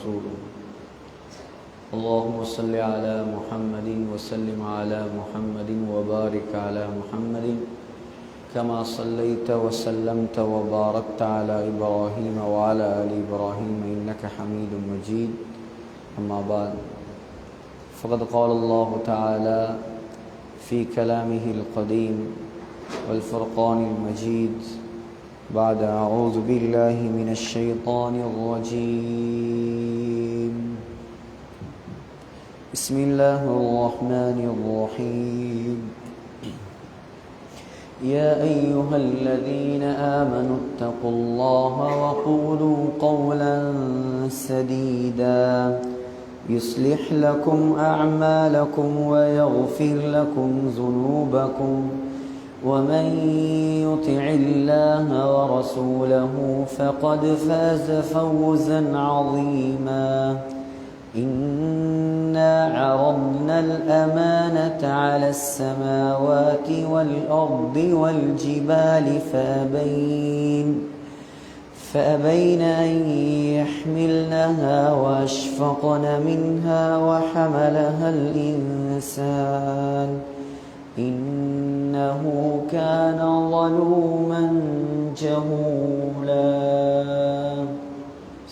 ورسوله. اللهم صل على محمد وسلم على محمد وبارك على محمد كما صليت وسلمت وباركت على إبراهيم وعلى آل إبراهيم إنك حميد مجيد. أما بعد، فقد قال الله تعالى في كلامه القديم والفرقان المجيد بعد أعوذ بالله من الشيطان الرجيم. بسم الله الرحمن الرحيم. يا أيها الذين آمنوا اتقوا الله وقولوا قولا سديدا يصلح لكم أعمالكم ويغفر لكم ذنوبكم ومن يطع الله ورسوله فقد فاز فوزا عظيما. إنا عرضنا الأمانة على السماوات والأرض والجبال فأبين أن يحملنها وأشفقن منها وحملها الإنسان إنه كان ظلوما جهولا.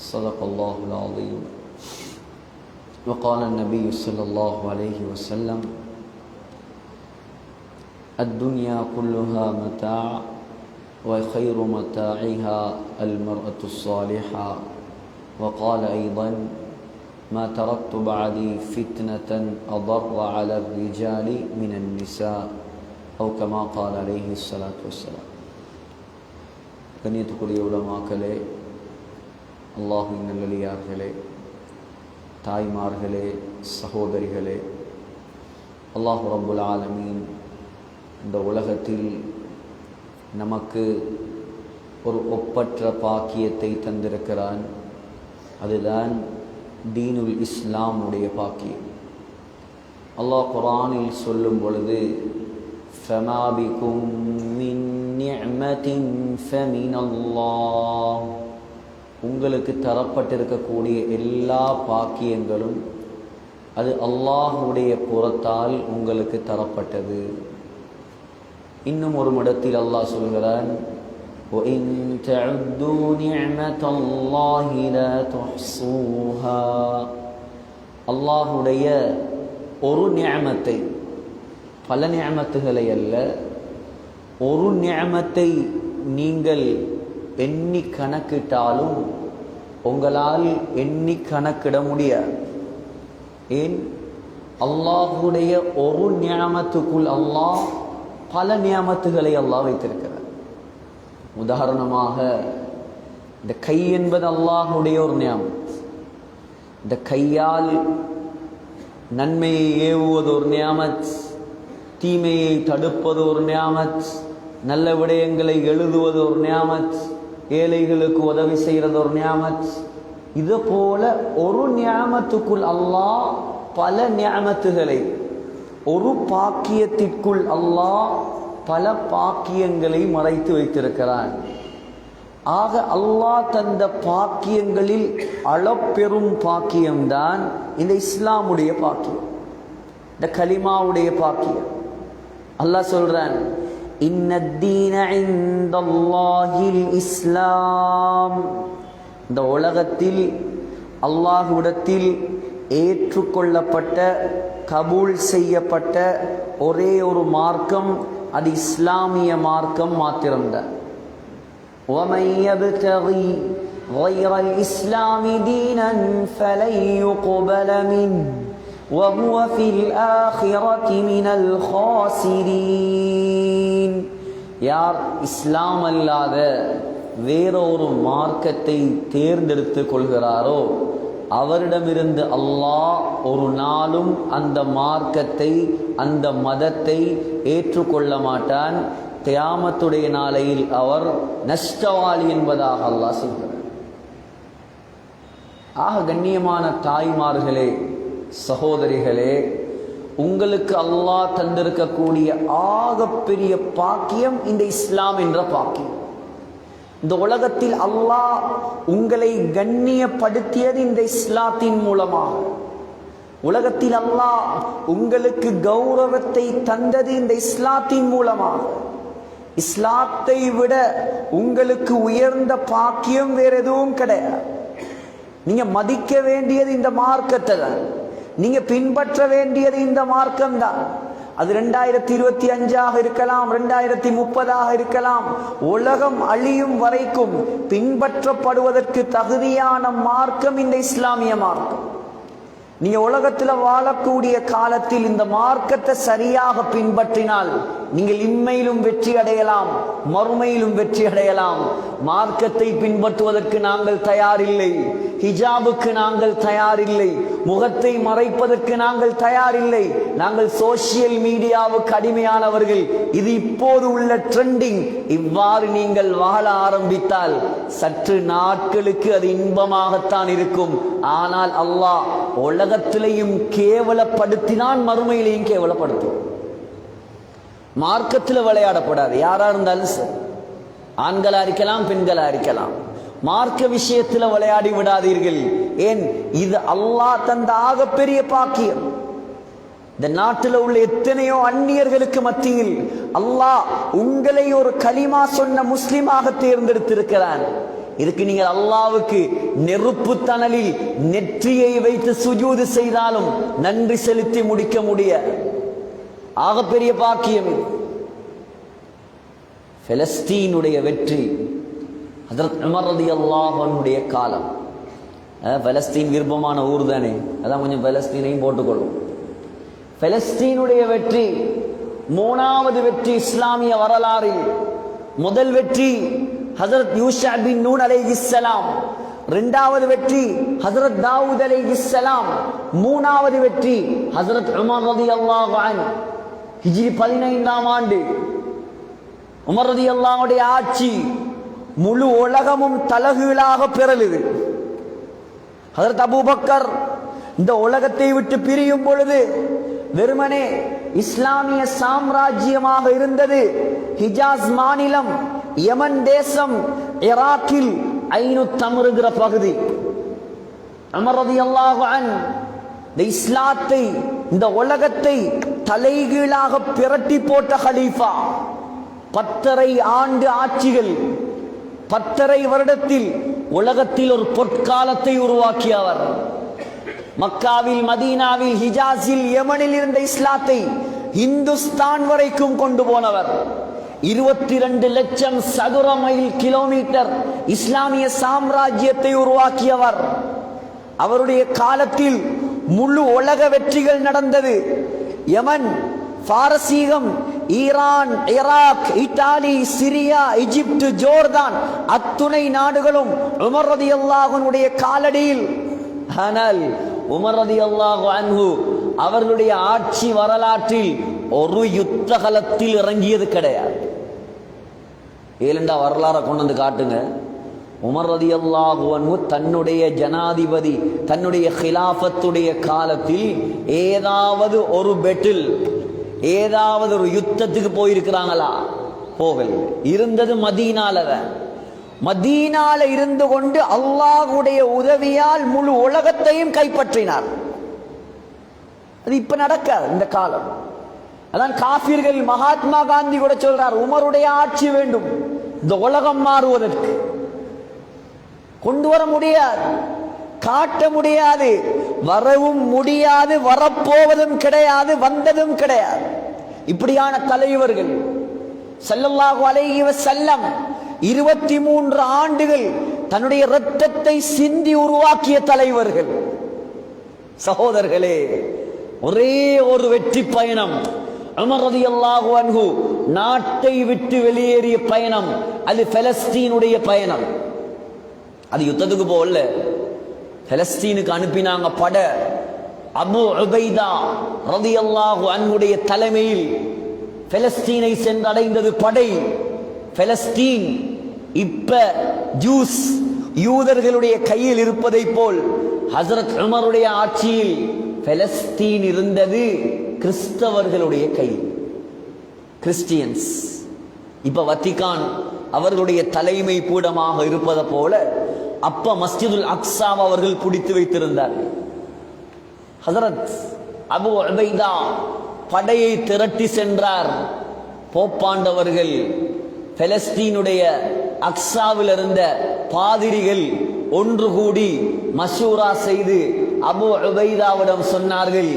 صدق الله العظيم. وقال النبي صلى الله عليه وسلم: الدنيا كلها متاع وخير متاعها المرأة الصالحة. وقال أيضا: ما تركت بعدي فتنة أضر على الرجال من النساء أو كما قال عليه الصلاة والسلام. கண்ணியத்துக்குரிய உலமாக்களே, அல்லாஹ்வின் நல்லடியார்களே, தாய்மார்களே, சகோதரிகளே, அல்லாஹ் ரப்புல் ஆலமீன் இந்த உலகத்தில் நமக்கு ஒரு ஒப்பற்ற பாக்கியத்தை தந்திருக்கிறான். அதுதான் தீனுல் இஸ்லாமுடைய பாக்கியம். அல்லாஹ் குர்ஆனில் சொல்லும் பொழுது, ஃபமா பிகும் மின் நிஅமத்தின் ஃபமினல்லாஹ், உங்களுக்கு தரப்பட்டிருக்கக்கூடிய எல்லா பாக்கியங்களும் அது அல்லாஹ்வுடைய புறத்தால் உங்களுக்கு தரப்பட்டது. இன்னும் ஒரு இடத்தில் அல்லாஹ் சொல்கிறான், وَإِن تَعُدُّوا نِعْمَةَ اللَّهِ لَا تُحْصُوهَا. அல்லாஹ்வுடைய ஒரு நிஅமத்தை, பல நிஅமத்துகளை அல்ல, ஒரு நிஅமத்தை நீங்கள் எண்ணி கணக்கிட்டாலும் உங்களால் எண்ணி கணக்கிட முடியாது. ஏன்? அல்லாஹ்வுடைய ஒரு நிஅமத்துக்குள் அல்லாஹ் பல நியமத்துகளை அல்லாஹ் வைத்திருக்கிறார். உதாரணமாக, இந்த கை என்பது அல்லாஹ்வுடைய ஒரு நியமத். இந்த கையால் நன்மையை ஏவுவது ஒரு நியமத், தீமையை தடுப்பது ஒரு நியமத், நல்ல விடயங்களை எழுதுவது ஒரு நியமத், ஏழைகளுக்கு உதவி செய்கிறது ஒரு நியமத். இது போல ஒரு நியமத்துக்குள் அல்லாஹ் பல நியமத்துகளை, ஒரு பாக்கியத்திற்குள் அல்லாஹ் பல பாக்கியங்களை மறைத்து வைத்திருக்கிறான். ஆக அல்லாஹ் தந்த பாக்கியங்களில் அளப்பெரும் பாக்கியம்தான் இந்த இஸ்லாமுடைய பாக்கியம், இந்த கலிமாவுடைய பாக்கியம். அல்லாஹ் சொல்றான், இன்னத்தீன இன்தல்லாஹில் இஸ்லாம். இந்த உலகத்தில் அல்லாஹ்விடத்தில் ஏற்றுக்கொள்ளப்பட்ட, கபூல் செய்யப்பட்ட ஒரே ஒரு மார்க்கம் அது இஸ்லாமிய மார்க்கம் மாத்திரம்தான். وَمَن يَبْتَغِي غَيْرَ الْإِسْلَامِ دِينًا فَلَن يُقْبَلَ مِنْهُ وَهُوَ فِي الْآخِرَةِ مِنَ الْخَاسِرِينَ. யார் இஸ்லாம் அல்லாத வேற ஒரு மார்க்கத்தை தேர்ந்தெடுத்து கொள்கிறாரோ அவரிடமிருந்து அல்லாஹ் ஒரு நாளும் அந்த மார்க்கத்தை, அந்த மதத்தை ஏற்றுக்கொள்ள மாட்டான். கியாமத்துடைய நாளையில் அவர் நஷ்டவாளி என்பதாக அல்லாஹ் சொல்கிறார். ஆக கண்ணியமான தாய்மார்களே, சகோதரிகளே, உங்களுக்கு அல்லாஹ் தந்திருக்கக்கூடிய ஆகப்பெரிய பாக்கியம் இந்த இஸ்லாம் என்ற பாக்கியம். இந்த உலகத்தில் அல்லாஹ் உங்களை கண்ணியப்படுத்தியது இந்த இஸ்லாத்தின் மூலமாக. உலகத்தில் அல்லாஹ் உங்களுக்கு கௌரவத்தை தந்தது இந்த இஸ்லாத்தின் மூலமாக. இஸ்லாத்தை விட உங்களுக்கு உயர்ந்த பாக்கியம் வேற எதுவும் கிடையாது. நீங்க மதிக்க வேண்டியது இந்த மார்க்கத்தை தான். நீங்க பின்பற்ற வேண்டியது இந்த மார்க்கம் தான். அது 2025 இருக்கலாம், 2030 இருக்கலாம். உலகம் அழியும் வரைக்கும் பின்பற்றப்படுவதற்கு தகுதியான மார்க்கம் இந்த இஸ்லாமிய மார்க்கம். நீங்க உலகத்துல வாழக்கூடிய காலத்தில் இந்த மார்க்கத்தை சரியாக பின்பற்றினால் நீங்கள் இம்மையிலும் வெற்றி அடையலாம், மறுமையிலும் வெற்றி அடையலாம். மார்க்கத்தை பின்பற்றுவதற்கு நாங்கள் தயாரில்லை, ஹிஜாபுக்கு நாங்கள் தயாரில்லை, முகத்தை மறைப்பதற்கு நாங்கள் தயாரில்லை. நாங்கள் சோசியல் மீடியாவுக்கு அடிமையானவர்கள். இது இப்போது உள்ள ட்ரெண்டிங். இவ்வாறு நீங்கள் வாழ ஆரம்பித்தால் சற்று நாட்களுக்கு அது இன்பமாகத்தான் இருக்கும். ஆனால் அல்லாஹ் உலகத்திலையும் கேவலப்படுத்தினான், மறுமையிலையும் கேவலப்படுத்தும். மார்க்கத்தில் விளையாடப்படாது. யாரா இருந்தாலும் சரி, ஆண்களா இருக்கலாம், பெண்களா இருக்கலாம். மார்க்க விஷயத்தில் விளையாடி விடாதீர்கள். ஏன்? இது அல்லாஹ் தந்த ஆகப்பெரிய பாக்கியம். இந்த நாட்டில் உள்ள எத்தனையோ அந்நியர்களுக்கு மத்தியில் அல்லாஹ் உங்களை ஒரு கலிமா சொன்ன முஸ்லிமாக தேர்ந்தெடுத்திருக்கிறான். இதுக்கு நீங்கள் அல்லாஹ்வுக்கு நெருப்பு தணலில் நெற்றியை வைத்து சுஜூது செய்தாலும் நன்றி செலுத்தி முடிக்க முடியாது. ஆகப்பெரிய பாக்கியம் இது. பலஸ்தீனுடைய வெற்றி, ஹஜ்ரத் உமர் ரலியல்லாஹு அன்ஹுடைய காலம். பலஸ்தீன் விருப்பமான ஊர் தானே, அதான் கொஞ்சம் பலஸ்தீனையும் போட்டுக்கொள்ளும். பலஸ்தீனுடைய வெற்றி மூணாவது வெற்றி இஸ்லாமிய வரலாறில். முதல் வெற்றி ஹஜ்ரத் யூஷா பின் நூன் அலைஹிஸ்ஸலாம், இரண்டாவது வெற்றி ஹஜ்ரத் தாவூத் அலைஹிஸ்ஸலாம், மூணாவது வெற்றி ஹஜ்ரத் உமர் ரலியல்லாஹு அன்ஹு. ஹிஜ்ரி 15ஆம் ஆண்டு உமர் ரலியல்லாஹுடைய ஆட்சி முழு உலகமும் தலகீழாக பிறழுது. ஹஜ்ரத் அபூபக்கர் இந்த உலகத்தை விட்டு பிரியும் பொழுது வெறுமனே இஸ்லாமிய சாம்ராஜ்யமாக இருந்தது ஹிஜாஸ் மாநிலம், யமன் தேசம், ஈராக்கில் ஐனு தம்ருங்கிற பகுதி. உமர் ரலியல்லாஹு அன்ஹு இந்த இஸ்லாத்தை, இந்த உலகத்தை தலைகீழாக பிரட்டி போட்ட ஹலீஃபா. 10.5 ஆண்டு ஆட்சிகள், 10.5 வருடத்தில் உலகத்தில் ஒரு பொற்காலத்தை உருவாக்கியவர். மக்காவில், மதீனாவில், ஹிஜாஸில், யமனில் இருந்த இஸ்லாத்தை இந்துஸ்தான் வரைக்கும் கொண்டு போனவர். 22 லட்சம் சதுர மைல் கிலோமீட்டர் இஸ்லாமிய சாம்ராஜ்யத்தை உருவாக்கியவர். அவருடைய காலத்தில் முழு உலக வெற்றிகள் நடந்தது. யமன், பாரசீகம், ஈரான், ஈராக், இத்தாலி, சிரியா, எகிப்து, ஜோர்தான் அத்துணை நாடுகளும் உமர் ரலியல்லாஹு அன்ஹுடைய காலடியில். ஆனால் உமர் ரலியல்லாஹு அன்ஹு அவர்களுடைய ஆட்சி வரலாற்றில் ஒரு யுத்த களத்தில் இறங்கியது கிடையாது. ஏலண்டா வரலாறை கொண்டு வந்து காட்டுங்க. உமர் ரலியல்லாஹு அன்ஹு தன்னுடைய ஜனாதிபதி, தன்னுடைய ஹிலாஃபத்துடைய காலத்தில் ஏதாவது ஒரு பெட்டில், ஏதாவது ஒரு யுத்தத்துக்கு போயிருக்கிறாங்களா? போகல. இருந்தது மதீனால. மதீனால இருந்து கொண்டு அல்லாஹ்வுடைய உதவியால் முழு உலகத்தையும் கைப்பற்றினார். அது இப்ப நடக்காது இந்த காலம். அதான் காஃபிர்கள், மகாத்மா காந்தி கூட சொல்றார், உமருடைய ஆட்சி வேண்டும் இந்த உலகம் மாறுவதற்கு. கொண்டு வர முடியாது, காட்ட முடியாது, வரவும் முடியாது, வரப்போவதும் கிடையாது, வந்ததும் கிடையாது. இப்படியான தலைவர்கள் ஸல்லல்லாஹு அலைஹி வஸல்லம் 23 ஆண்டுகள் தன்னுடைய இரத்தத்தை சிந்தி உருவாக்கிய தலைவர்கள். சகோதரர்களே, ஒரே ஒரு வெற்றி பயணம். உமர் ரலியல்லாஹு அன்ஹு நாட்டை விட்டு வெளியேறிய பயணம், அது பலஸ்தீனுடைய பயணம். அது யுத்தத்துக்கு போகல, பலஸ்தீனுக்கு அனுப்பினாங்க பட. அபு உபைதா ரலியல்லாஹு அன்ஹுடைய தலைமையில் பலஸ்தீனை சென்றடைந்தது படை. பலஸ்தீன் இப்ப ஜூஸ் யூதர்களுடைய கையில் இருப்பதை போல் ஹஜ்ரத் உமருடைய ஆட்சியில் பலஸ்தீன் இருந்தது கிறிஸ்தவர்களுடைய கையில். கிறிஸ்டியன்ஸ் இப்ப வத்திகான் அவர்களுடைய தலைமை பீடமாக இருப்பதை போல அப்ப மஸ்ஜிதுல் அக்ஸா அவர்கள் பிடித்து வைத்திருந்தார்கள். ஹஜரத் அபு உபைதா படையை திரட்டி சென்றார். போப்பாண்டவர்கள் பலஸ்தீனுடைய அக்ஸாவில் இருந்த பாதிரிகள் ஒன்று கூடி மஷூரா செய்து அபு உபைதாவிடம் சொன்னார்கள்,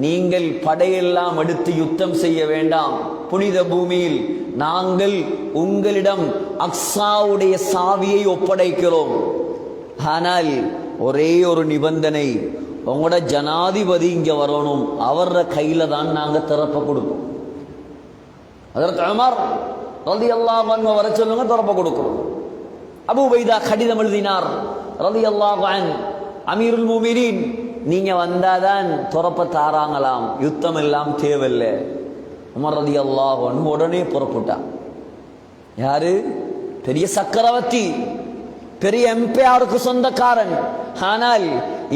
நீங்கள் படையெல்லாம் எடுத்து யுத்தம் செய்ய வேண்டாம், புனித பூமியில் நாங்கள் உங்களிடம் அக்ஸாவுடைய சாவியை ஒப்படைக்கிறோம். ஆனால் ஒரே ஒரு நிபந்தனை, உங்களோட ஜனாதிபதி இங்க வரணும், அவர கையில தான் நாங்க திறப்ப கொடுப்போம். ஹஜ்ரத் உமர் ரலியல்லாஹு அன்ஹு வர சொல்லுங்க, திறப்ப கொடுக்கிறோம். அபூ உபைதா கடிதம் எழுதினார் ரலியல்லாஹு அன்ஹு, அமீருல் முஃமினீன் நீங்க வந்தாதான் திறப்ப தாராங்களாம், யுத்தம் எல்லாம் தேவையில்லை. உமர் ரலியல்லாஹு அன்ஹு உடனே புறப்பட்டார். யாரு? பெரிய சக்கரவர்த்தி, பெரிய எம்பையாருக்கு சொந்தக்காரன். ஆனால்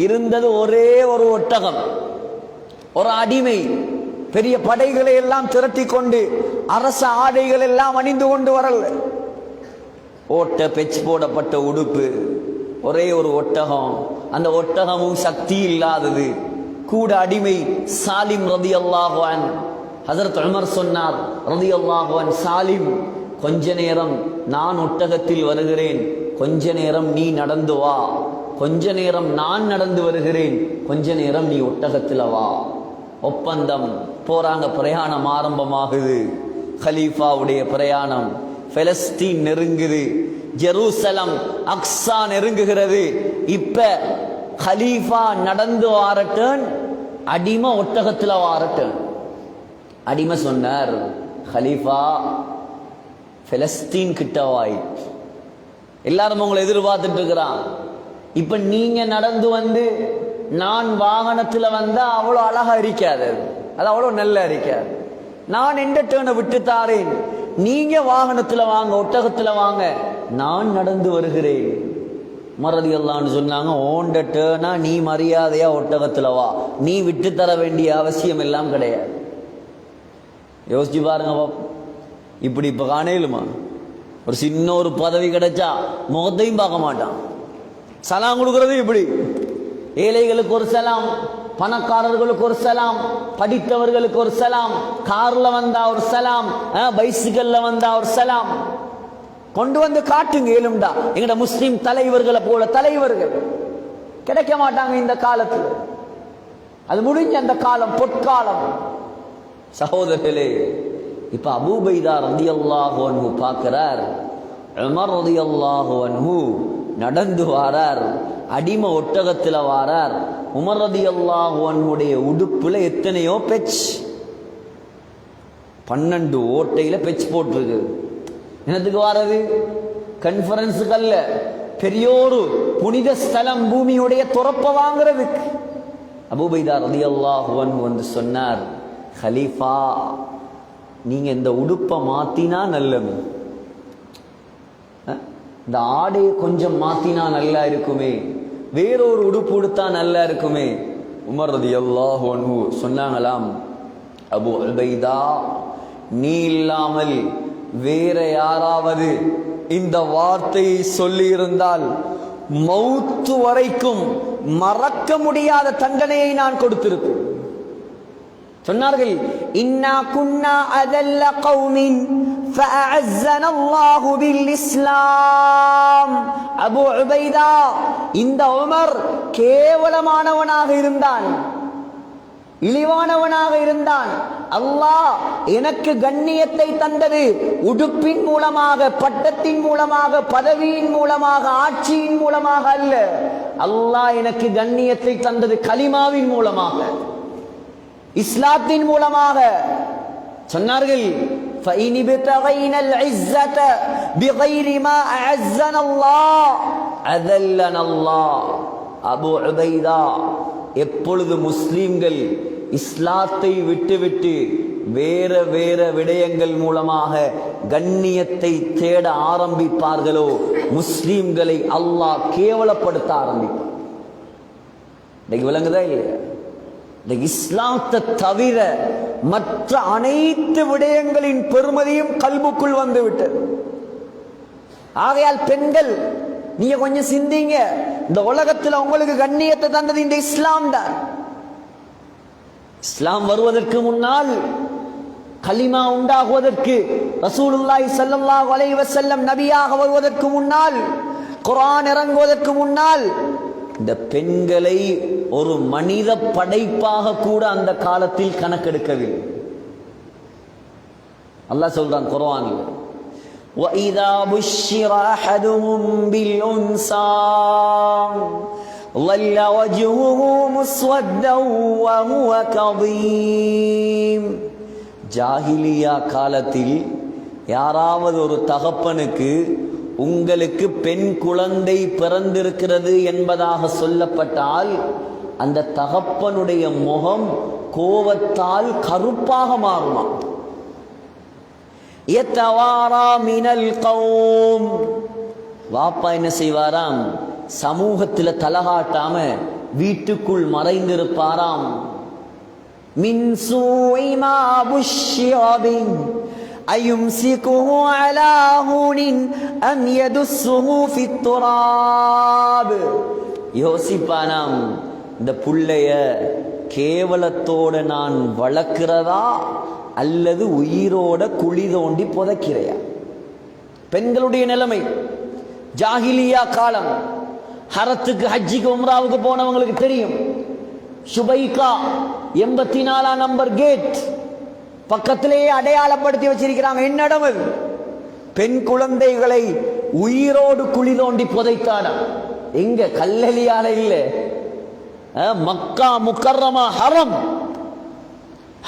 இருந்தது ஒரே ஒரு ஒட்டகம், ஒரு அடிமை. பெரிய படைகளை எல்லாம் திரட்டி கொண்டு அரச ஆடைகள் எல்லாம் அணிந்து கொண்டு வரல. ஓட்ட பெச் போடப்பட்ட உடுப்பு, ஒரே ஒரு ஒட்டகம். அந்த ஒட்டகமும் சக்தி இல்லாதது, கூட அடிமை. சாலிம் ரலியல்லாஹு அன்ஹு, ஹஜ்ரத் உமர் சொன்னார் ரலியல்லாஹு அன்ஹு, சாலிம் கொஞ்ச நேரம் நான் ஒட்டகத்தில் வருகிறேன், கொஞ்ச நேரம் நீ நடந்து வா, கொஞ்ச நேரம் நான் நடந்து வருகிறேன், கொஞ்ச நேரம் நீ ஒட்டகத்தில் வா. ஒப்பந்தம். போறாங்க, பிரயாணம் ஆரம்பமாகுது. கலீஃபாவுடைய பிரயாணம். பலஸ்தீன் நெருங்குது, ஜெருசலம் அக்ஸா நெருங்குகிறது. இப்ப கலீஃபா நடந்து வாரட்டன், அடிமை ஒட்டகத்தில் வாரட்டன். அடிமை சொன்னார், கலீஃபா பலஸ்தீன் கிட்டவாயிற்று, எல்லாரும் உங்களை எதிர்பார்த்துட்டு இருக்கிறான். இப்ப நீங்க நடந்து வந்து நான் வாகனத்துல வந்தா அவ்வளவு அழகா இருக்காது, அது அவ்வளவு நல்லா இருக்காது. நான் எந்த டேர்னை விட்டு தாரேன், நீங்க வாகனத்துல வாங்க, ஒட்டகத்துல வாங்க, நான் நடந்து வருகிறேன். மறதி அல்லான்னு சொன்னாங்க, ஓண்ட டேர்னா நீ மரியாதையா ஒட்டகத்துல வா, நீ விட்டு தர வேண்டிய அவசியம் எல்லாம் கிடையாது. யோசிச்சு பாருங்க பாப்போம். இப்படி இப்ப காணேலுமா? ஒரு சின்ன ஒரு பதவி கிடைச்சா முகத்தையும் பார்க்க மாட்டான். சலாம் கொடுக்கறது இப்படி, ஏழைகளுக்கு ஒரு சலாம், பணக்காரர்களுக்கு ஒரு சலாம், படித்தவர்களுக்கு ஒரு சலாம், கார்ல வந்தா ஒரு சலாம், பைசிக்கல்ல வந்தா ஒரு சலாம். கொண்டு வந்து காட்டுங்க ஏழும்டா. எங்கட முஸ்லிம் தலைவர்களை போல தலைவர்கள் கிடைக்க மாட்டாங்க இந்த காலத்துல. அது முடிஞ்ச அந்த காலம், பொற்காலம். சகோதரர்களே, இப்ப அபூ உபைதா ரலியல்லாஹு அன்ஹு பார்க்கிறார், உமர் ரலியல்லாஹு அன்ஹு நடந்து வாரார், அடிமை ஒட்டகத்துல வாரார். உமர் ரலியல்லாஹு அன்ஹுடைய உடுப்புல எத்தனையோ பெச், 12 ஓட்டையில பெச் போட்டிருக்கு. என்னத்துக்கு வாரது? கான்ஃபரன்ஸுக்கு அல்ல, பெரியோரு புனித ஸ்தலம் பூமியுடைய துறப்ப வாங்குறதுக்கு. அபூ உபைதா ரலியல்லாஹு அன்ஹு வந்து சொன்னார், கலீஃபா நீங்க இந்த உடுப்பை மாத்தினா நல்லது, இந்த ஆடையை கொஞ்சம் மாத்தினா நல்லா இருக்குமே, வேறொரு உடுப்பு உடுத்தா நல்லா இருக்குமே. உமர் ரலியல்லாஹு அன்ஹு சொன்னாங்களாம், அபூ உபைதா நீ இல்லாமல் வேற யாராவது இந்த வார்த்தையை சொல்லி இருந்தால் மௌத்து வரைக்கும் மறக்க முடியாத தண்டனையை நான் கொடுத்திருப்பேன். சொன்னார்கள், இன்னா குன்னா அதல்ல கௌமின் ஃபஅஅஸ்ஸனா அல்லாஹு பில் இஸ்லாம். அபூ உபைதா, இந்த உமர் கேவலமானவனாக இருந்தான், இழிவானவனாக இருந்தான். அல்லாஹ் எனக்கு கண்ணியத்தை தந்தது உடுப்பின் மூலமாக, பட்டத்தின் மூலமாக, பதவியின் மூலமாக, ஆட்சியின் மூலமாக அல்ல. அல்லாஹ் எனக்கு கண்ணியத்தை தந்தது கலிமாவின் மூலமாக, இஸ்லாத்தின் மூலமாக. சொன்னார்கள், فَإِنِ ابْتَغَيْنَا الْعِزَّةَ بِغَيْرِ مَا أَعَزَّنَا اللَّهُ أَذَلَّنَا اللَّهُ. அபூ உபைதா, எப்பொழுது முஸ்லிம்கள் இஸ்லாத்தை விட்டுவிட்டு வேற வேற விடயங்கள் மூலமாக கண்ணியத்தை தேட ஆரம்பிப்பார்களோ முஸ்லிம்களை அல்லாஹ் கேவலப்படுத்த ஆரம்பிப்பார். இன்னைக்கு விளங்குதா இல்லையா? இந்த இஸ்லாத்தை தவிர மற்ற அனைத்து விடயங்களின் பெருமதியும் கல்புக்குள் வந்து விட்டது. ஆகையால் பெண்கள் நீங்க கொஞ்சம் சிந்திங்க. இந்த உலகத்துல உங்களுக்கு கண்ணியத்தை தந்தது இந்த இஸ்லாம் தான். இஸ்லாம் வருவதற்கு முன்னால், கலிமா உண்டாகுவதற்கு, ரசூலுல்லாஹி ஸல்லல்லாஹு அலைஹி வஸல்லம் நபியாக வருவதற்கு முன்னால், குர்ஆன் இறங்குவதற்கு முன்னால், இந்த பெண்களை ஒரு மனித படைப்பாக கூட அந்த காலத்தில் கணக்கெடுக்கவில்லை. அல்லாஹ் சொல்றான் குர்ஆனில், وَإِذَا بُشِّرَ أَحَدُهُم بِالْأُنثَى ظَلَّ وَجْهُهُ مُسْوَدًّا وَهُوَ كَظِيمٌ. ஜாஹிலியா காலத்தில் யாராவது ஒரு தகப்பனுக்கு உங்களுக்கு பெண் குழந்தை பிறந்திருக்கிறது என்பதாக சொல்லப்பட்டால் அந்த தகப்பனுடைய முகம் கோபத்தால் கருப்பாக மாறுமா. யதவாரா மினல் கௌம், வாப்பா என்ன செய்வாராம், சமூகத்தில் தலகாட்டாம வீட்டுக்குள் மறைந்திருப்பாராம். மின் சூஇ மா புஷ்ஷிர பிஹி அயும்சிகுஹு அலா ஹூனின் அம் யதுஸ்ஸுஹு ஃபித் துராப். யோசிப்பானாம், இந்த புள்ளைய கேவலத்தோட நான் வளர்க்கிறதா அல்லது உயிரோட குழி தோண்டி புதைக்கிறையா. பெண்களுடைய நிலைமை ஜாஹிலியா காலம். ஹரத்துக்கு, ஹஜ்ஜிக்கு, உம்ராவுக்கு போனவங்களுக்கு தெரியும். சுபைகா 84 நம்பர் கேட் பக்கத்திலேயே அடையாளப்படுத்தி வச்சிருக்கிறாங்க. என்னிடம் பெண் குழந்தைகளை உயிரோடு குழி தோண்டி புதைத்தானா. எங்க? கல்லலியால இல்ல, மக்கா முக்கர்ரமா ஹரம்,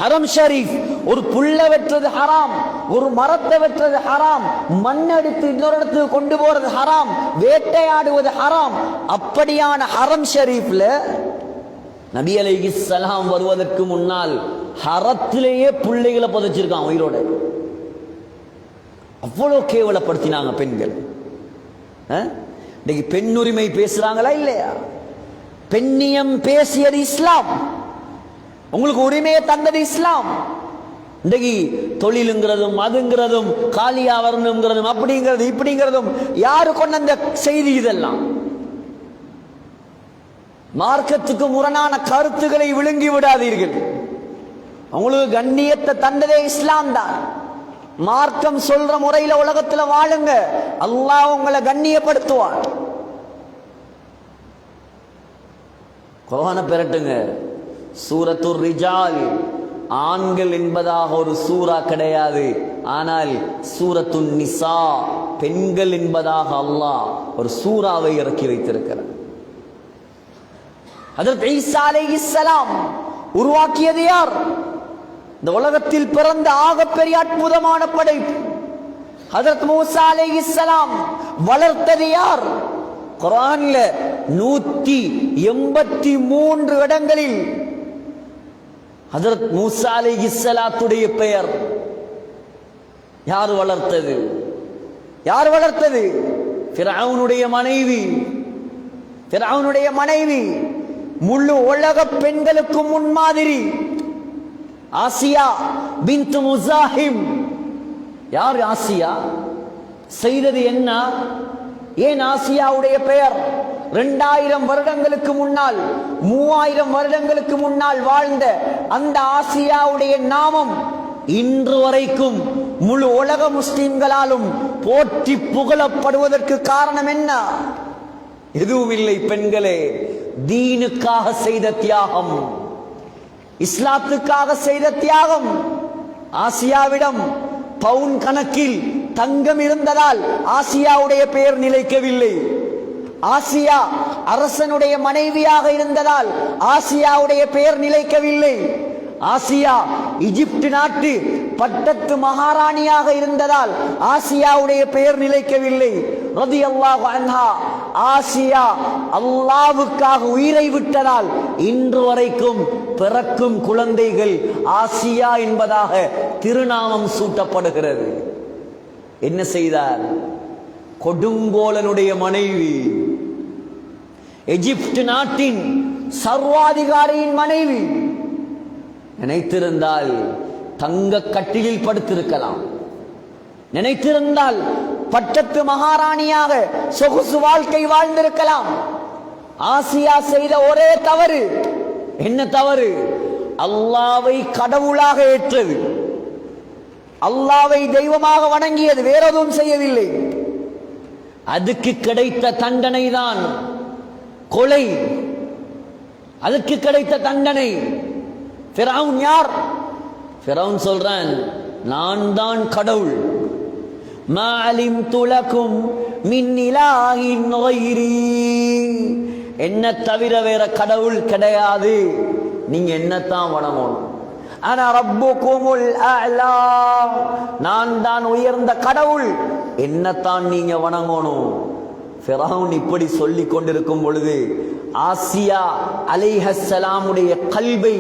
ஹரம் ஷரீஃப். ஒரு புல்ல வெற்றது ஹராம், ஒரு மரத்தை வெற்றது ஹராம், மண்ணெடுத்து இன்னொரு இடத்துக்கு கொண்டு போறது ஹராம், வேட்டையாடுவது ஹராம். அப்படியான ஹரம் ஷரீஃப்ல நபி அலைஹிஸ்ஸலாம் வருவதற்கு முன்னால் ஹரத்திலேயே பிள்ளைகளை புதைச்சிருக்கான் உயிரோட. அவ்வளவு கேவலப்படுத்தினாங்க பெண்கள். இன்னைக்கு பெண் உரிமை பேசுறாங்களா இல்லையா? பெண்ணியம் பேசியது இஸ்லாம், உங்களுக்கு உரிமையை தந்தது இஸ்லாம். இன்றைக்கு தொழிலுங்கிறதும் அதுங்கிறதும் காலியா வரணுங்கிறதும் அப்படிங்கிறது இப்படிங்கிறதும் யாரு கொண்ட அந்த செய்தி? இதெல்லாம் மார்க்கத்துக்கு முரணான கருத்துக்களை விழுங்கி விடாதீர்கள். உங்களுக்கு கண்ணியத்தை தந்ததே இஸ்லாம் தான். மார்க்கம் சொல்ற முறையில உலகத்துல வாழுங்க, அல்லாஹ் உங்களை கண்ணியப்படுத்துவான். குர்ஆனை பெறட்டுங்க. சூரத்துர் ரிஜால், ஆண்கள் என்பதாக ஒரு சூரா கிடையாது. ஆனால் சூரத்துன் நிசா, பெண்கள் என்பதாக அல்லாஹ் ஒரு சூறாவை இறக்கி வைத்திருக்கிறார். ஹஜ்ரத் ஈசா அலைஹிஸ்ஸலாம் உருவாக்கியது யார்? இந்த உலகத்தில் பிறந்த ஆகப்பெரிய அற்புதமான படைப்பு. ஹஜ்ரத் மூசா அலைஹிஸ்ஸலாம் வளர்த்தது யார்? குர்ஆன்ல 183 இடங்களில் ஹஜ்ரத் மூசா அலைஹிஸ்ஸலாத்துடைய பெயர். யார் வளர்த்தது? யார் வளர்த்தது? ஃபிரௌனுடைய மனைவி. ஃபிரௌனுடைய மனைவி முழு உலக பெண்களுக்கு முன்மாதிரி. ஆசியா பின்த் முஸாஹிம். யார் ஆசியா? செய்தது என்ன? ஏன் ஆசியாவுடைய பெயர்? 2000 வருடங்களுக்கு முன்னால், 3000 வருடங்களுக்கு முன்னால் வாழ்ந்த அந்த ஆசியாவுடைய நாமம் இன்று வரைக்கும் முழு உலக முஸ்லிம்களாலும் போற்றி புகழப்படுவதற்கு காரணம் என்ன? எதுவும் இல்லை பெண்களே, தீனுக்காக செய்த தியாகம், இஸ்லாத்துக்காக செய்த தியாகம். ஆசியாவிடம் பவுன் கணக்கில் தங்கம் இருந்ததால் ஆசியாவுடைய பெயர் நிலைக்கவில்லை. ஆசியா அரசனுடைய மனைவியாக இருந்ததால் ஆசியாவுடைய பெயர் நிலைக்கவில்லை. ஆசியா எகிப்து நாட்டு பட்டத்து மகாராணியாக இருந்ததால் ஆசியாவுடைய பெயர் நிலைக்கவில்லை. ரலியல்லாஹு அன்ஹா ஆசியா அல்லாஹ்வுக்காக உயிரை விட்டதால் இன்று வரைக்கும் பிறக்கும் குழந்தைகள் ஆசியா என்பதாக திருநாமம் சூட்டப்படுகிறது. என்ன செய்தார்? கொடுங்கோலனுடைய மனைவி, எகிப்து நாட்டின் சர்வாதிகாரியின் மனைவி. நினைத்திருந்தால் தங்க கட்டிலில் படுத்திருக்கலாம், நினைத்திருந்தால் பட்டத்து மகாராணியாக சொகுசு வாழ்க்கை வாழ்ந்திருக்கலாம். ஆசியா செய்த ஒரே தவறு என்ன தவறு? அல்லாவை கடவுளாக ஏற்றது, அல்லாவை தெய்வமாக வணங்கியது, வேற எதுவும் செய்யவில்லை. அதுக்கு கிடைத்த தண்டனை தான் கொலை. அதுக்கு கிடைத்த தண்டனை. ஃபிரௌன் யார்? ஃபிரௌன் சொல்றான், நான் தான் கடவுள். மா அலிம்து லகும் மின் இலாஹின் கைரி, என்ன தவிர வேற கடவுள் கிடையாது, நீங்க என்னத்தான் வணங்கணும். அன ரப்புகுமுல் அலா, நான் தான் உயர்ந்த கடவுள், என்னத்தான் நீங்க வணங்கணும். ஃபிரௌன் இப்படி சொல்லிக் கொண்டிருக்கும் பொழுது ஆசியா அலைஹிஸ்ஸலாமுடைய கல்வை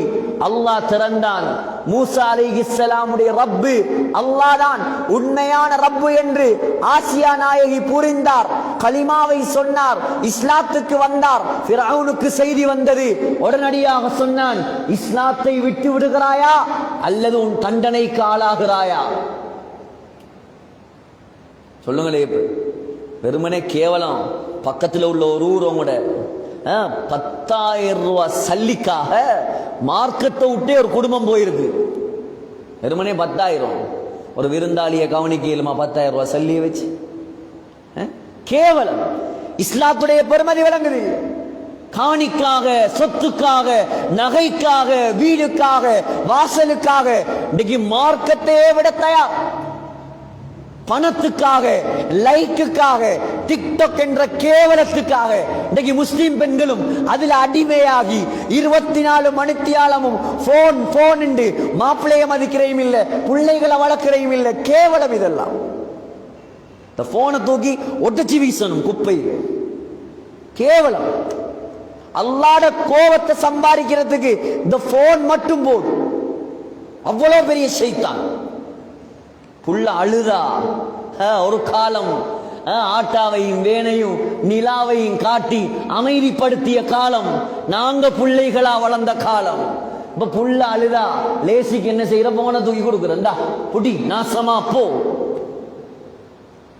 அல்லாஹ் திறந்தான். மூசா அலைஹிஸ்ஸலாமுடைய ரப்பு அல்லாஹ் தான் உண்மையான ரப்பு என்று ஆசியா நாயகி புரிந்தார். கலிமாவை சொன்னார், இஸ்லாத்துக்கு வந்தார். ஃபிரௌனுக்கு செய்தி வந்தது. உடனடியாக சொன்னான், இஸ்லாத்தை விட்டு விடுகிறாயா அல்லது உன் தண்டனைக்கு ஆளாகிறாயா? சொல்லுங்களே. வெறுமனே கேவலம் பக்கத்தில் உள்ள ஒரு ஊரவங்க 10,000 ரூபாய் சல்லிக்காக மார்க்கத்தை விட்டே ஒரு குடும்பம் போயிருக்கு. வெறுமனே 10,000. ஒரு விருந்தாளியை கவனிக்கலுமா 10,000 ரூபாய் சல்லியை வச்சு? கேவலம். இஸ்லாத்துடைய பெருமதி விளங்குது. காணிக்காக, சொத்துக்காக, நகைக்காக, வீடுக்காக, வாசலுக்காக இன்னைக்கு மார்க்கத்தையே விட தயார். பணத்துக்காக, லைக்குக்காக, டிக்டாக் என்ற கேவலத்துக்காக இன்னைக்கு முஸ்லிம் பெண்களும் அதில் அடிமையாகி 24 மணித்தியாலமும் போன் போன் என்று மாப்பிள்ளைய மதிக்கிறையும் இல்லை, பிள்ளைகளை வளர்க்கிறையும் இல்லை. கேவலம் இதெல்லாம். இந்த போனை தூக்கி ஒட்டச்சி வீசணும் குப்பையில். கேவலம். அல்லாஹ்ட கோபத்தை சம்பாதிக்கிறதுக்கு இந்த போன் மட்டும் போதும். அவ்வளவு பெரிய ஷைத்தான். புள்ள அழுதா ஒரு காலம் ஆட்டாவையும் வேனையும் நிலாவையும் காட்டி அமைதிப்படுத்திய காலம். நாங்க பிள்ளைகளா வளர்ந்த காலம். இப்ப புள்ள அழுதா லேசிக்கு என்ன செய்யற? போன தூக்கி கொடுக்குறா, புடி நாசமா போ.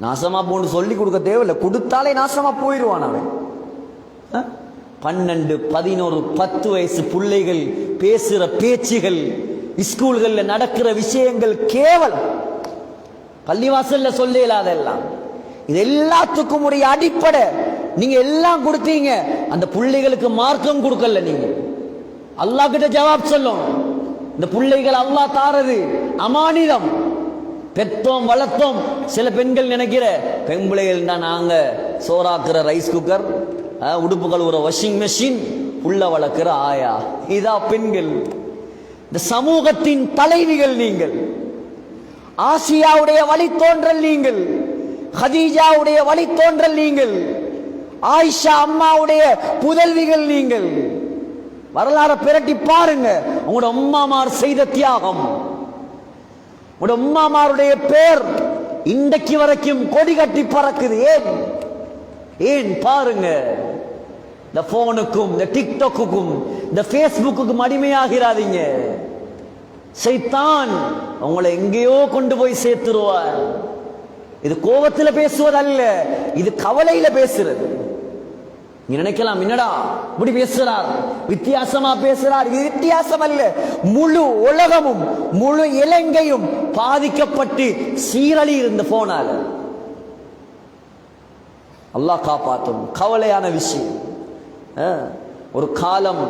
நாசமா போன்னு சொல்லி கொடுக்க தேவையில்லை, கொடுத்தாலே நாசமா போயிடுவான் அவன். 12, 11, 10 வயசு பிள்ளைகள் பேசுற பேச்சுகள், ஸ்கூல்கள்ல நடக்கிற விஷயங்கள் கேவலம். பள்ளிவாசல்ல சொல்ல இல்லாதெல்லாம். இது எல்லாத்துக்கும் உரிய அடிப்படை. நீங்க எல்லாம் கொடுத்தீங்க, அந்த பிள்ளைகளுக்கு மார்க்கம் கொடுக்கல. நீங்க அல்லாஹ் கிட்ட ஜவாப் சொல்லணும். இந்த பிள்ளைகள் அல்லாஹ் தாரது அமானிதம். பெற்றோம் வளர்த்தோம். சில பெண்கள் நினைக்கிற பெண்பிள்ளைகள் தான் நாங்க சோறாக்குற ரைஸ் குக்கர், உடுப்பு கழுவுற வாஷிங் மெஷின், புள்ள வளர்க்கிற ஆயா. இதா பெண்கள். இந்த சமூகத்தின் தலைவிகள் நீங்கள். ஆசியாவுடைய வழித்தோன்றல் நீங்கள், ஹதீஜாவுடைய வழித்தோன்றல் நீங்கள், ஆயிஷா அம்மாவுடைய புதல்விகள் நீங்கள். வரலாறு பிரட்டி பாருங்க. உங்களோட அம்மாமார் செய்த தியாகம், உங்களோட அம்மாமாருடைய பேர் இன்றைக்கு வரைக்கும் கொடி கட்டி பறக்குது. ஏன் பாருங்க. இந்த போனுக்கும், இந்த டிக்டாக்குக்கும், இந்த பேஸ்புக்குக்கும் அடிமையாகிறாதீங்க. சைத்தான் உங்களை எங்கேயோ கொண்டு போய் சேர்த்துருவார். இது கோபத்தில் பேசுவதல்ல, இது கவலையில பேசுறது. நீ நினைக்கலாம், என்னடா இப்படி பேசுறார், வித்தியாசமா பேசுறார். இது வித்தியாசம் அல்ல. முழு உலகமும் முழு இலங்கையும் பாதிக்கப்பட்டு சீரழி இருந்த போனால. அல்லாஹ் காப்பாற்றும். கவலையான விஷயம். ஒரு காலம்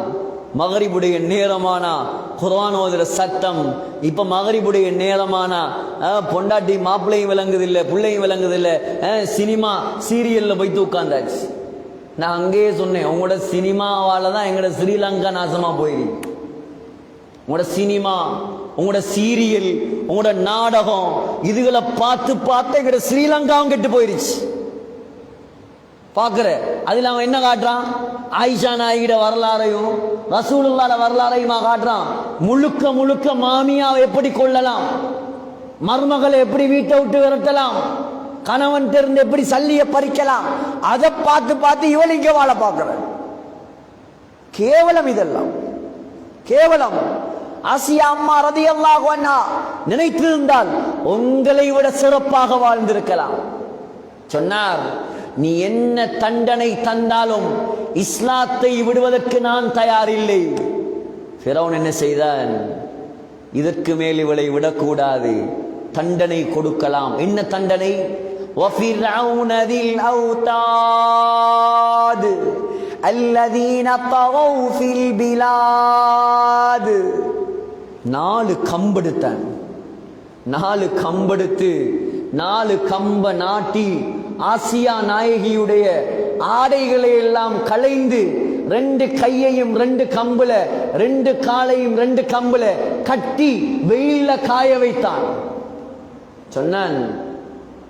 மகரிபுடைய நேரமானா குர்ஆன் ஓதுற சட்டம். இப்ப மகரிபுடைய நேரமானா பொண்டாட்டி மாப்பிள்ளையும் விளங்குதில்லை, பிள்ளையும் விளங்குதில்லை, சினிமா சீரியல்ல போய் உட்கார்ந்தாச்சு. நான் அங்கேயே சொன்னேன், உங்களோட சினிமாவால தான் எங்களோட ஸ்ரீலங்கா நாசமா போயிருக்கு. உங்களோட சினிமா, உங்களோட சீரியல், உங்களோட நாடகம், இதுகளை பார்த்து பார்த்து எங்களோட ஸ்ரீலங்காவும் கெட்டு போயிருச்சு. பாக்குற அதுல அவன் என்ன காட்டுறான்? ஆயிஷா நாயகிட வரலாறையும் ரசூலுல்லாஹ் வரலாறையுமா காட்டுறான். முழுக்க முழுக்க மாமியாவை எப்படி கொள்ளலாம், மருமகளை எப்படி வீட்டை விட்டு விரட்டலாம், கணவன் தெரிந்து எப்படி சல்லிய பறிக்கலாம், அதை பார்த்து பார்த்து இவள் இங்க வாழ பார்க்கிற. கேவலம் இதெல்லாம், கேவலம். ஆசியா அம்மா ரலியல்லாஹு அன்ஹா நினைத்திருந்தால் உங்களை விட சிறப்பாக வாழ்ந்திருக்கலாம். சொன்னார், நீ என்ன தண்டனை தந்தாலும் இஸ்லாத்தை விடுவதற்கு நான் தயாரில்லை. ஃபிரௌன் என்ன செய்தான்? இதற்கு மேல் இவளை விடக்கூடாது, தண்டனை கொடுக்கலாம். என்ன தண்டனை? وَفِرْعَوْنَ ذِي الْأَوْتَادِ الَّذِينَ طَغَوْا فِي الْبِلَادِ. 4 கம்பெடுத்தான். 4 கம்பெடுத்து 4 கம்ப நாட்டி ஆசியா நாயகியுடைய ஆடைகளை எல்லாம் களைந்து 2 கையையும் 2 கம்புல 2 காலையும் 2 கம்புல கட்டி வெயில்ல காய வைத்தான். சொன்னான்,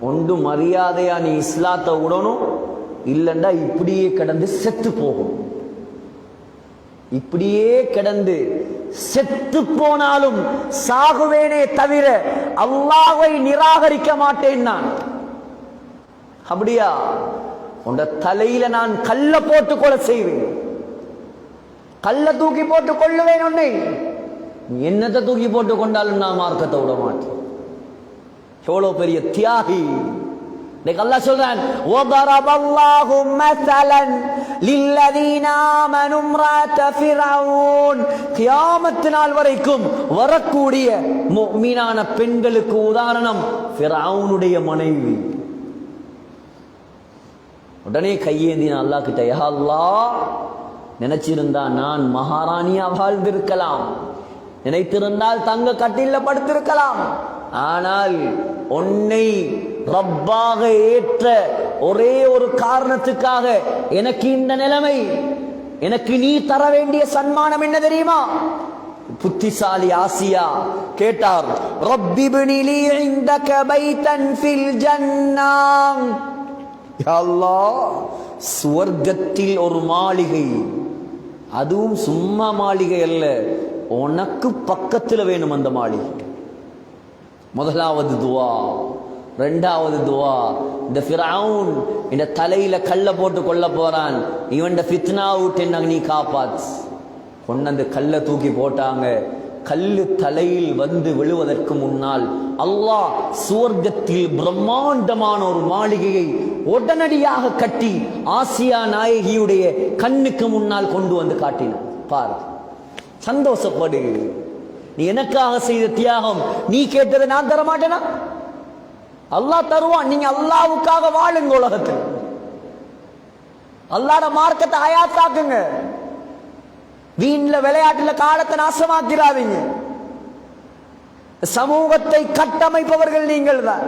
ஒன்று மரியாதையா நீ இஸ்லாத்தை விடணும், இல்லண்டா இப்படியே கிடந்து செத்து போகும். இப்படியே கிடந்து செத்து போனாலும் சாகுவேனே தவிர அல்லாஹ்வை நிராகரிக்க மாட்டேன் நான். அப்படியா? உண்ட தலையில நான் கல்ல போட்டு கொலை செய்வேன், கல்ல தூக்கி போட்டு கொள்ளுவேன் உன்னை. என்னத்தை தூக்கி போட்டு கொண்டாலும் நான் மார்க்கத்தை விட மாட்டேன். எவ்வளவு பெரிய தியாகி! அல்லாஹ் சொல்றான், وَضَرَبَ اللَّهُ مَثَلًا لِلَّذِينَ آمَنُوا امْرَأَتَ فِرْعَوْنَ. கியாமத் நாள் வரைக்கும் வரக்கூடிய முஃமினான பெண்களுக்கு உதாரணம் ஃபிரௌனுடைய மனைவி. உடனே கையேந்தின அல்லாஹ் கிட்ட, யா அல்லாஹ், நினைச்சிருந்தா நான் மகாராணியா வாழ்ந்திருக்கலாம், நினைத்திருந்தால் தங்க கட்டில படுத்திருக்கலாம். ஆனால் உன்னை ரப்பாக ஏற்ற ஒரே ஒரு காரணத்துக்காக எனக்கு இந்த நிலைமை. எனக்கு நீ தர வேண்டிய சன்மானம் என்ன தெரியுமா? புத்திசாலி ஆசியா கேட்டார், ரப்பி இப்னி லீ இன்தக பைத்தன் ஃபில் ஜன்னah. யா அல்லாஹ், சுவர்க்கத்தில் ஒரு மாளிகை, அதுவும் சும்மா மாளிகை அல்ல, உனக்கு பக்கத்தில் வேணும் அந்த மாளிகை. முதலாவது துவா. 2வது துவா, இந்த ஃபிரௌன் இந்த தலையில கல்ல போட்டு கொள்ள போறான், இவன் ஃபித்னா விட்டு என்ன நீ காப்பாத்து. கொண்டு கல்ல தூக்கி போட்டாங்க. கல்லு தலையில் வந்து விழுவதற்கு முன்னால் அல்லாஹ் சுவர்க்கத்தில் பிரம்மாண்டமான ஒரு மாளிகையை உடனடியாக கட்டி ஆசியா நாயகியுடைய கண்ணுக்கு முன்னால் கொண்டு வந்து காட்டினான். பார், சந்தோஷப்படு. நீ எனக்காக செய்த தியாகம், நீ கேட்டதை நான் தர மாட்டேனா? அல்லாஹ் தருவான். நீங்க அல்லாஹ்வுக்காக வாழுங்க. உலகத்தில் அல்லாஹ்ட மார்க்கத்தை ஹயாத்தாக்குங்க. வீண்ல விளையாட்டுல காலத்தை நாசமாக்கிறாதீங்க. சமூகத்தை கட்டமைப்பவர்கள் நீங்கள் தான்.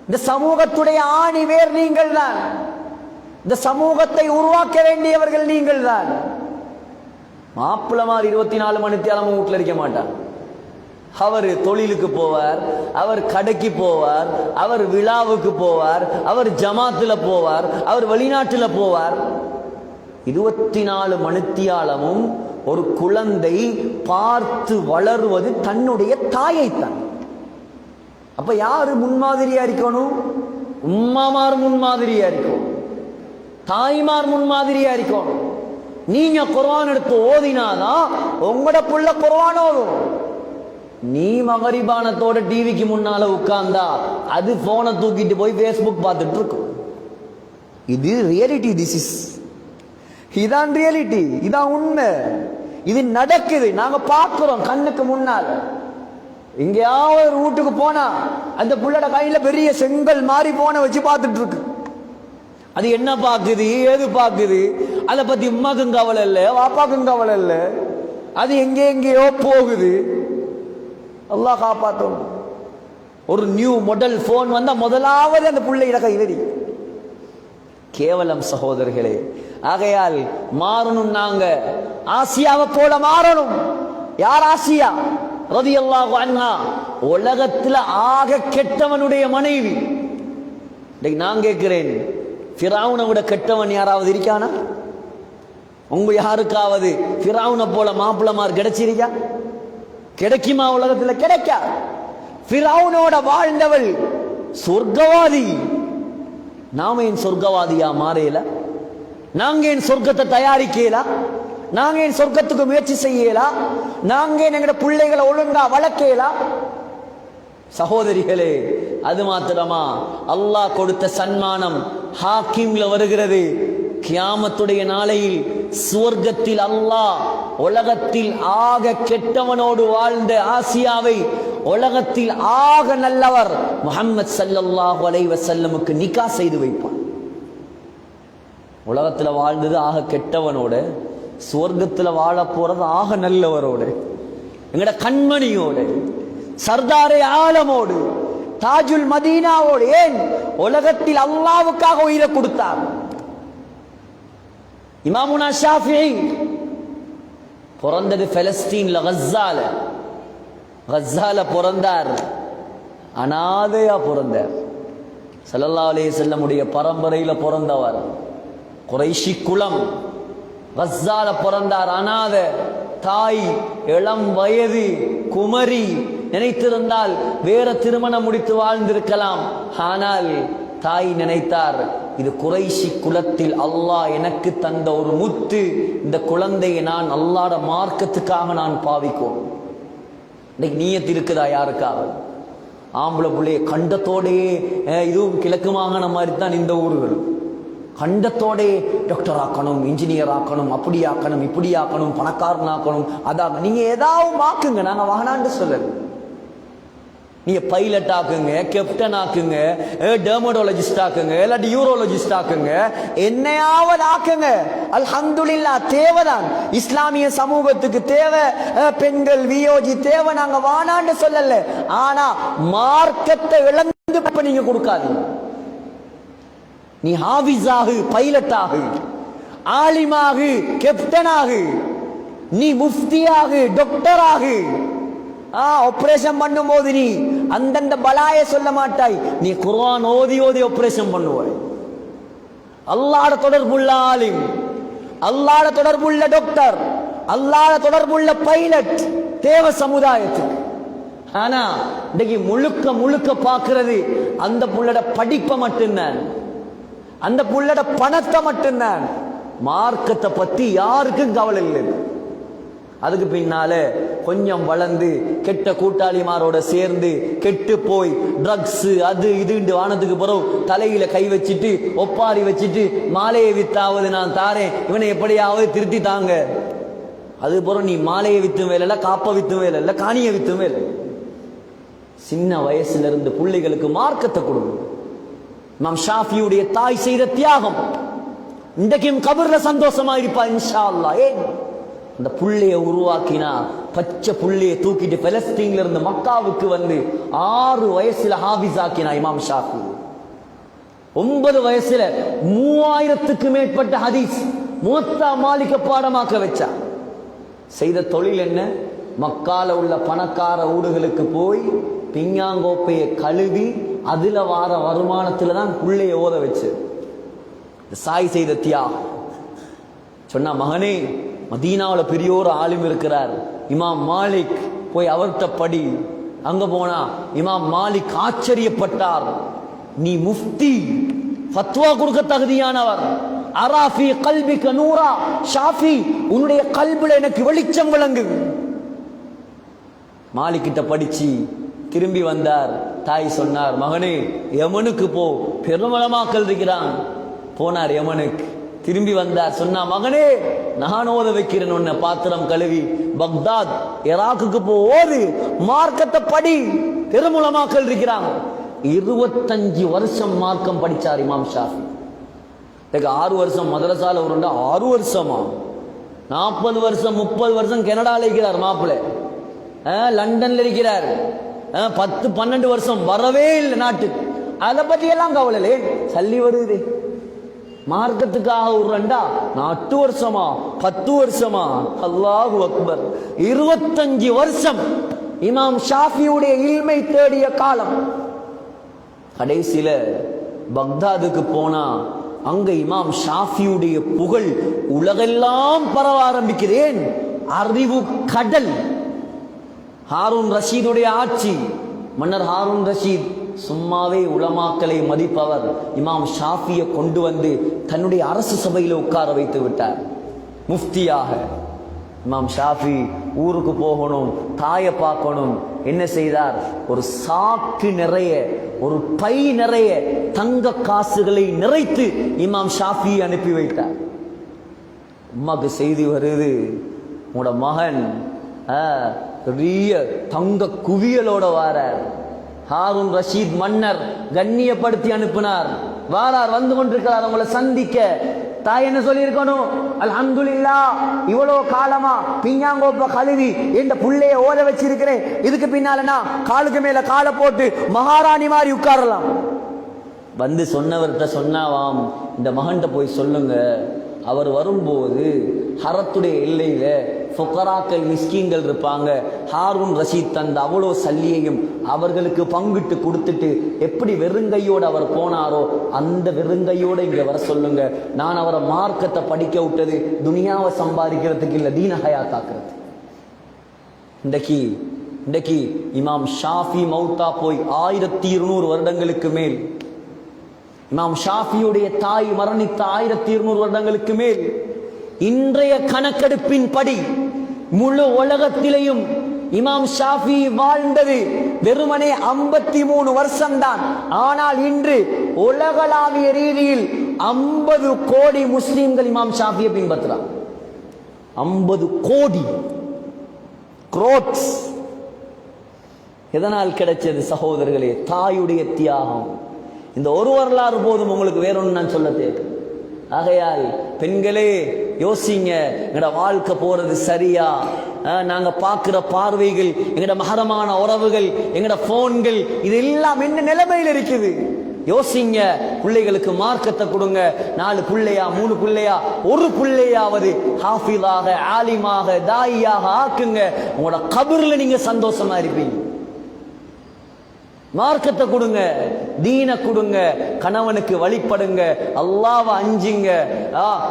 இந்த சமூகத்துடைய ஆணி வேர் நீங்கள் தான். இந்த சமூகத்தை உருவாக்க வேண்டியவர்கள் நீங்கள் தான். மாப்பிளமார் 24 மணி நேரமும் வீட்டில் இருக்க மாட்டார். அவர் தொழிலுக்கு போவார், அவர் கடைக்கு போவார், அவர் விழாவுக்கு போவார், அவர் ஜமாத்துல போவார், அவர் வெளிநாட்டுல போவார். 24 மணித்தியாலமும் ஒரு குழந்தை பார்த்து வளருவது தன்னுடைய தாயைத்தான். அப்ப யாரு முன்மாதிரியா இருக்கணும்? உம்மாமார் முன்மாதிரியா இருக்கணும், தாய்மார் முன்மாதிரியா இருக்கணும். நீங்க குர்ஆன் எடுத்து ஓதினாதான் உங்களோட புள்ள குர்ஆன் ஓதும். நீ மகரிபானத்தோட டிவிக்கு முன்னால உட்கார்ந்தா அது போனை தூக்கிட்டு போய் ஃபேஸ்புக் பார்த்துட்டு இருக்கும். இது ரியாலிட்டி. இதான் ரியாலிட்டி, இதான் உண்மை. இது நடக்குது, நாங்க பார்க்கிறோம் கண்ணுக்கு முன்னால். எங்கேயாவது ஒரு வீட்டுக்கு போனா அந்த புள்ளோட கையில பெரிய செங்கல் மாறி போன வச்சு பார்த்துட்டு இருக்கு. அது என்ன பாக்குது, ஏது பாக்குது, அதை பத்தி உம்மாக்கும் கவலை இல்லை, வாப்பாக்கும் கவலை இல்லை. அது எங்கேயோ போகுது. அல்லாஹ் காப்பாற்றணும். ஒரு நியூ மாடல் போன் வந்தா முதலாவது அந்த பிள்ளையிட கையிலடி. கேவலம் சகோதரர்களே. ஆகையால் மாறணும். நாங்க ஆசியாவை போல மாறணும். யார் ஆசியா ரலியல்லாஹு அன்ஹா? உலகத்துல ஆக கெட்டவனுடைய மனைவி. நான் கேட்கிறேன், ஃபிரௌனை விட கெட்டவன் யாராவது இருக்கானா? உங்க யாருக்காவது ஃபிரௌனை போல மாப்பிளமார் கிடைச்சிருக்கா? கிடைக்குமா? உலகத்துல கிடைக்கா. ஃபிரௌனோட வாழ்ந்தவள் சொர்க்கவாதி. நாம ஏன் சொர்க்கவாதியா மாறையில? நாங்க ஏன் சொர்க்கத்தை தயாரிக்கல? நாங்க ஏன் சொர்க்கத்துக்கு முயற்சி செய்யல? நாங்க ஏன் எங்கட பிள்ளைகளை ஒழுங்கா வளர்க்கல? சகோதரிகளே, அது மாத்திரமா, அல்லாஹ் கொடுத்த சன்மானம் ஹாக்கிம்ல வருகிறது. கியாமத்துடைய நாளையில் சுவர்க்கத்தில் அல்லாஹ் உலகத்தில் ஆக கெட்டவனோடு வாழ்ந்த ஆசியாவை உலகத்தில் ஆக நல்லவர் முஹம்மது ஸல்லல்லாஹு அலைஹி வஸல்லமுக்கு நிக்கா செய்து வைப்பான். உலகத்துல வாழ்ந்தது ஆக கெட்டவனோட, சுவர்க்கத்துல வாழ போறது ஆக நல்லவரோடு, எங்கட கண்மணியோடு, சர்தாரே ஆலமோடு, தாஜுல் மதீனாவோடு. ஏன்? உலகத்தில் அல்லாஹ்வுக்காக உயிரை கொடுத்தார். இமாமுனா ஷாஃபிஈ பிறந்தது பலஸ்தீன்ல, கஸ்ஸால பிறந்தார். அனாதையா பிறந்தார். ஸல்லல்லாஹு அலைஹி வஸல்லம் உடைய பரம்பரையில பிறந்தவர். குறைஷி குலம், கஸ்ஸால பிறந்தார். அனாத தாய், இளம் வயது குமரி. நினைத்திருந்தால் வேற திருமணம் முடித்து வாழ்ந்திருக்கலாம். ஆனால் தாய் நினைத்தார், இது குறைஷி குலத்தில் அல்லாஹ் எனக்கு தந்த ஒரு முத்து, இந்த குழந்தையை நான் அல்லாஹ்வுடைய மார்க்கத்துக்காக நான் பாவிக்கும். இன்னைக்கு நீயத்து இருக்குதா யாருக்காவது? ஆம்பளை பிள்ளைய கண்டத்தோடையே, இதுவும் கிழக்கு மாகாண மாதிரி தான் இந்த ஊர்கள், கண்டத்தோடே டாக்டர் ஆக்கணும், இன்ஜினியர் ஆக்கணும், அப்படி ஆக்கணும், இப்படி ஆக்கணும், பணக்காரன் ஆக்கணும், அதான். நீங்க ஏதாவது ஆக்குங்க, நாங்க வாகனான்னு சொல்லல. நீங்க பைலட் ஆக்குங்க, கேப்டன் ஆக்குங்க, டெர்மடாலஜிஸ்ட் ஆக்குங்க, இல்லாட்டி யூரோலஜிஸ்ட் ஆக்குங்க, என்னையாவது ஆக்குங்க. அல்ஹம்துலில்லாஹ், தேவைதான். இஸ்லாமிய சமூகத்துக்கு தேவை, பெண்கள் வியோஜி தேவை, நாங்க வானான்னு சொல்லல. ஆனா மார்க்கத்தை இழந்து நீங்க கொடுக்காதீங்க. நீ ஹாஃபிஸாகு, பைலட்டாகு, ஆலிமாகு, கேப்டனாகு, நீ முஃப்தியாகு, டாக்டராகு. ஆபரேஷன் பண்ணும் போது நீ அந்தந்த பலாய சொல்ல மாட்டாய். நீ குர்ஆன் ஓதி ஓதி ஆபரேஷன் பண்ணுவாய். அல்லாஹ்வோட தொடர்புள்ள ஆலிம், அல்லாஹ்வோட தொடர்புள்ள டாக்டர், அல்லாஹ்வோட தொடர்புள்ள பைலட் தேவ சமுதாயத்துக்கு. ஆனா இன்னைக்கு முழுக்க முழுக்க பார்க்கிறது அந்த புள்ளட படிப்பை மட்டும்தான், அந்த புள்ளட பணத்தை மட்டும்தான். மார்க்கத்தை பத்தி யாருக்கும் கவலை இல்லை. அதுக்கு பின்னால கொஞ்சம் வளர்ந்து கெட்ட கூட்டாளிமாரோட சேர்ந்து கெட்டு போய் ட்ரக்ஸ் அது இது வானத்துக்கு பிறகு தலையில கை வச்சுட்டு ஒப்பாரி வச்சுட்டு மாலையை வித்தாவது நான் தாரேன், இவனை எப்படியாவது திருத்தி தாங்க. அது பிறகு நீ மாலையை வித்தும் வேலை இல்ல, காப்ப வித்தும் வேலை இல்ல, காணிய வித்தும் வேலை. சின்ன வயசுல இருந்து பிள்ளைகளுக்கு மார்க்கத்தை கொடுங்க. இமாம் ஷாஃபியுடைய தாய் செய்த தியாகம் இன்றைக்கும் கபர்ல சந்தோஷமா இருப்பா இன்ஷா அல்லாஹ். ஏன்? அந்த புள்ளைய உருவாக்கினா, பச்சை புள்ளைய தூக்கிட்டு பலஸ்தீன்ல இருந்து மக்காவுக்கு வந்து 6 வயசுல ஹாஃபிஸ் ஆக்கினா இமாம் ஷாஃபி. 9 வயசுல 3000க்கு மேற்பட்ட ஹதீஸ் முவத்தா மாலிக பாடமாக்க வச்சா. செய்த தொழில் என்ன? மக்கால உள்ள பணக்கார ஊடுகளுக்கு போய் பிஞ்ஞாங்கோப்பையை கழுவி அதுல வார வருமானத்துல தான் புள்ளைய ஓத வச்சு. சாய் செய்த தியாகம். சொன்னா, மகனே, மதீனாவுல பெரிய ஒரு ஆலிம் இருக்கிறார், இமாம் மாலிக், போய் அவர்கிட்ட படி. அங்க போனா இமாம் மாலிக் ஆச்சரியப்பட்டார். நீ முஃப்தி, ஃபத்வா கொடுக்க தகுதியானவர். அராஃபி கல்பிக நூரா ஷாஃபி, உன்னுடைய கல்புல எனக்கு வெளிச்சம் விளங்கு. மாலிக் கிட்ட படிச்சு திரும்பி வந்தார். தாய் சொன்னார், மகனே யமனுக்கு போ, பெருமளமாக்கல் இருக்கிறான். போனார் யமனுக்கு. திரும்பி வந்தார். சொன்னா, மகனே நான் ஓத வைக்கிறேன் உன்னை, பாத்திரம் கழுவி பக்தாத் இராக்குக்கு போ, ஓது, மார்க்கத்தை படி, பெருமுலமாக்கள் இருக்கிறாங்க. 25 வருஷம் மார்க்கம் படிச்சார் இமாம் ஷாஃபி. 6 வருஷம் மதரசால உருண்டா, 6 வருஷமா, 40 வருஷம் 30 வருஷம் கனடால இருக்கிறார் மாப்பிள்ளை, லண்டன்ல இருக்கிறார், 10-12 வருஷம் வரவே இல்லை நாட்டுக்கு. அதை பத்தி எல்லாம் கவலை. சல்லி வருது மார்க்கத்துக்காக உருண்டா 8 வருஷமா 10 வருஷமா. அல்லாஹு அக்பர். 25 வருஷம் இமாம் ஷாஃபியுடைய இல்மை தேடிய காலம். கடைசியில பக்தாதுக்கு போனா அங்க இமாம் ஷாஃபியுடைய புகழ் உலகெல்லாம் பரவ ஆரம்பிக்கிறேன். அறிவு கடல். ஹாரூன் ரஷீதுடைய ஆட்சி. மன்னர் ஹாரூன் ரஷீத் சும்மாவே உலமாக்களை மதிப்பவர். இமாம் ஷாஃபியை கொண்டு வந்து தன்னுடைய அரசு சபையில உட்கார வைத்து விட்டார் முஃப்தியாக. இமாம் ஷாஃபி ஊருக்கு போகணும், தாயை பார்க்கணும். என்ன செய்தார்? ஒரு சாக்கு நிறைய, ஒரு பை நிறைய தங்க காசுகளை நிறைத்து இமாம் ஷாஃபி அனுப்பி வைத்தார். உமாக்கு செய்தி வருது, உங்களோட மகன் பெரிய தங்க குவியலோட வாரார். ஹாரூன் ரஷீத் மன்னர் கண்ணியப்படுத்தி அனுப்பினார். வாரார், வந்து கொண்டிருக்கிறார் உங்களை சந்திக்க. தாய் என்ன சொல்லி இருக்கணும்? அல்ஹம்துலில்லாஹ், இவ்வளவு காலமா பிஞ்சாங்கோப்ப கழுவி என்ற புள்ளைய ஓத வச்சிருக்கிறேன். இதுக்கு பின்னாலனா காலுக்கு மேல காலை போட்டு மகாராணி மாதிரி உட்காரலாம். வந்து சொன்னவர்கிட்ட சொன்னாவாம், இந்த மகன்கிட்ட போய் சொல்லுங்க, அவர் வரும்போது ஹரத்துடைய எல்லையில ஃபுகராக்கள் மிஸ்கீன்கள் இருப்பாங்க, ஹாரூன் ரஷீத் தந்த அவ்வளோ சல்லியையும் அவர்களுக்கு பங்கிட்டு கொடுத்துட்டு எப்படி வெறுங்கையோடு அவர் போனாரோ அந்த வெறுங்கையோட இங்க வர சொல்லுங்க. நான் அவரை மார்க்கத்தை படிக்க விட்டது துனியாவை சம்பாதிக்கிறதுக்கு இல்ல, தீன ஹயாத்தாக்குறது. இன்றைக்கு இமாம் ஷாஃபி மௌத்தா போய் 1200 வருடங்களுக்கு மேல், இமாம் ஷாஃபியுடைய தாய் மரணித்த 1200 வருடங்களுக்கு மேல். இன்றைய கணக்கெடுப்பின் படி முழு உலகத்திலேயும் இமாம் ஷாஃபி வாழ்ந்தது வெறுமனே 53 வருஷம்தான். ஆனால் இன்று உலகளாவிய ரீதியில் 50 கோடி முஸ்லிம்கள் இமாம் ஷாஃபியை பின்பற்றுறார். 50 கோடி குரோட்ஸ். எதனால் கிடைச்சது சகோதரர்களே? தாயுடைய தியாகம். இந்த ஒரு வரலாறு போதும், உங்களுக்கு வேறொன்னு நான் சொல்ல தேவை. ஆகையால் பெண்களே யோசிங்க, எங்கட வாழ்க்கை போறது சரியா? நாங்க பார்க்கிற பார்வைகள், எங்கட மகரமான உறவுகள், எங்கட போன்கள், இது எல்லாம் என்ன நிலைமையில் இருக்குது? யோசிங்க. பிள்ளைகளுக்கு மார்க்கத்தை கொடுங்க. 4 பிள்ளையா 3 பிள்ளையா, ஒரு பிள்ளையாவது ஹாஃபிதாக, ஆலிமாக, தாயியாக ஆக்குங்க. உங்களோட கபர்ல நீங்க சந்தோஷமா இருப்பீங்க. மார்க்கத்தை கொடுங்க, தீன கொடுங்க, கணவனுக்கு வழிபடுங்க, அல்லாஹ்வை அஞ்சுங்க.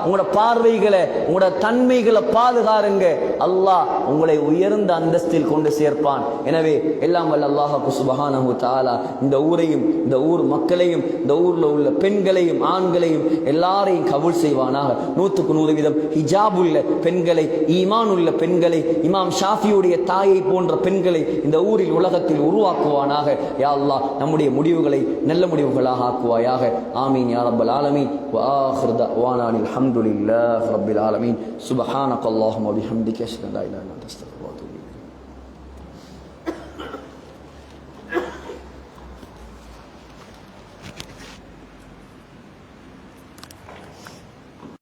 உங்களோட பார்வைகளை, உங்களோட தன்மைகளை பாதுகாருங்க. அல்லாஹ் உங்களை உயர்ந்த அந்தஸ்தில் கொண்டு சேர்ப்பான். எனவே எல்லாம் வல்ல அல்லாஹ்வுக்கு சுப்ஹானஹு தஆலா இந்த ஊரையும், இந்த ஊர் மக்களையும், இந்த ஊர்ல உள்ள பெண்களையும் ஆண்களையும் எல்லாரையும் கபூல் செய்வானாக. 100க்கு 100 ஹிஜாப் உள்ள பெண்களை, ஈமான் உள்ள பெண்களை, இமாம் ஷாஃபியுடைய தாயை போன்ற பெண்களை இந்த ஊரில் உலகத்தில் உருவாக்குவானாக. அல்லாஹ் நம்முடைய முடிவுகளை நல்ல முடிவுகளாக ஆக்குவாயாக. ஆமீன் யா ரப்பல் ஆலமீன். வ ஆகிரு தஅவானா அல்ஹம்துலில்லாஹி ரப்பில் ஆலமீன். சுப்ஹானக அல்லாஹும்ம வ பிஹம்திக அஷ்ஹது அன் லா இலாஹா இல்லா அன்த அஸ்தக்ஃபிருக வ அத்தூபு இலைக்.